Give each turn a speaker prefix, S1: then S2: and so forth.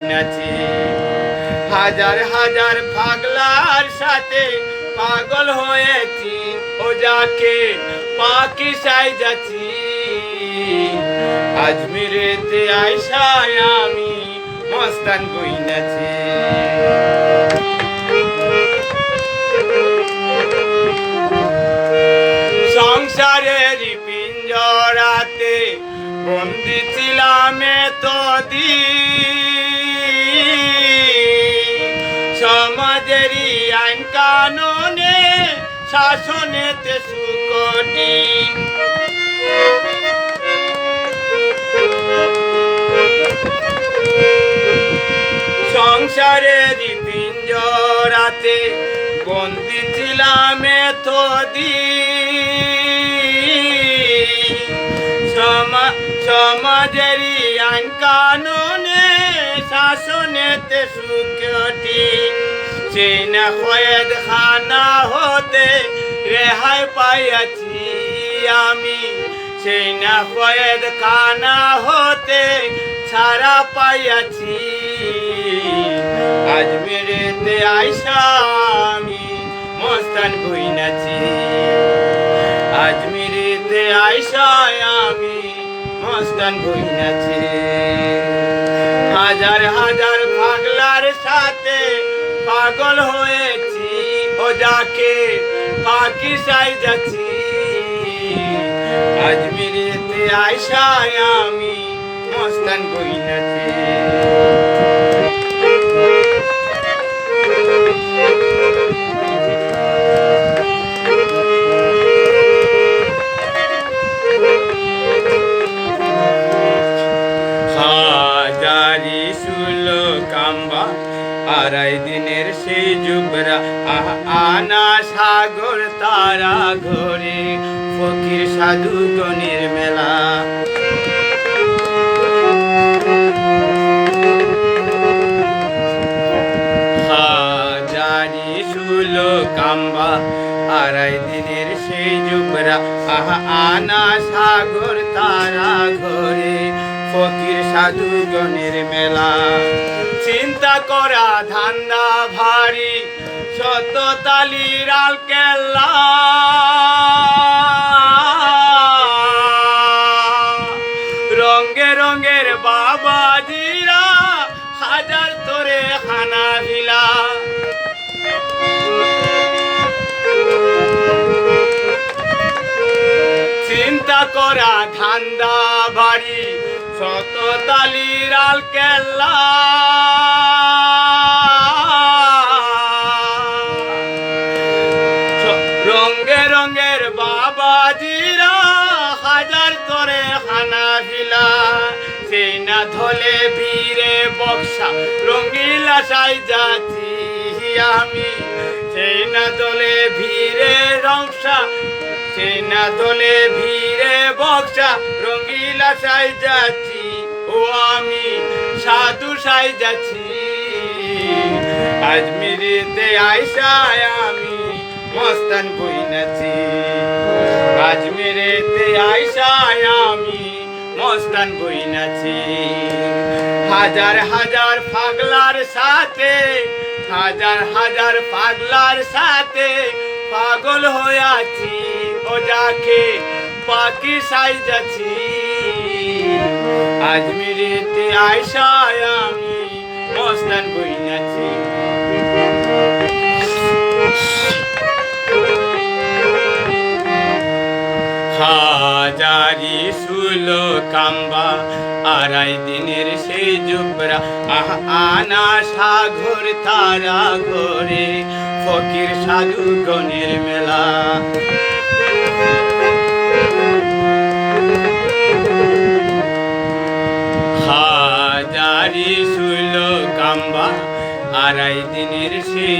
S1: নাচি হাজার হাজার পাগলার সাথে পাগল হয়েছি ও যাকে পাখি সাই যাচ্ছি আজমিরেতে আইসায় আমি মস্তান বই নাচি সংসারের পিঞ্জরাতে বন্দি ছিলাম সমাজেরই আইন কানুনে শাসনেতে সুকটি সংসারের পিঞ্জরাতে বন্দি ছিলাম সমাজেরই আইন কানুনে শাসনেতে সুকটি চেনা কয়েদ খানা হতে রেহাই পাইয়াছি আমি চেনা কয়েদ খানা হতে ছাড়া পাইয়াছি আজমিরেতে আইসা আমি মস্তান বই নাচি আজমিরেতে আইসা আমি মস্তান বই নাচি হাজার হাজার পাগলার সাথে পাগল হয়েছি ও যাকে পাখি সাই যাচ্ছি আজমিরেতে আইসায় আমি মস্তান বই নাচি হাজারি সুলো কাম্বা আড়াই দিনের সেই জুবরা আনা সাগর তারা ঘরে ফকির সাধু গণের মেলা হাজারি সুলো কাম্বা আড়াই দিনের সেই জুবরা আনা সাগর তারা ঘরে ফকির সাধু গণের মেলা চিন্তা করা ধান্দা ভারী শত তালির আল কেল্লা রঙে রঙের বাবাজিরা হাজার তোরে খানা ভিলা চিন্তা করা ধান্দা ভারী শত তালির আল কেল্লা রঙে রঙের বাবাজিরা হাজার তোরে খানা ভিলা সেই না ধলে বীরে বক্সা রঙিলা সাই যাচ্ছি আমি সেই না দলে ভিড়ে রংসা সেই না দলে ভিড়ে বক্সা রঙিলা সাই যাচ্ছি ও আমি সাধু সাই যাচ্ছি আজমিরেতে আইসায় আমি মস্তান বই নাচি আজমিরেতে আইসায় আমি মস্তান বই নাচি হাজার হাজার পাগলার সাথে হাজার হাজার পাগলার সাথে পাগল হয়েছি ও যাকে পাখি সাই যাচ্ছি আজমিরেতে আইসায় আমি মস্তান বই নাচি হাজারি সুলো কাম্বা আড়াই দিনের সেই জুবরা আনা সাগর তারা ঘরে ফকির সাধু গণের মেলা হাজারি সুলো কাম্বা আড়াই দিনের সেই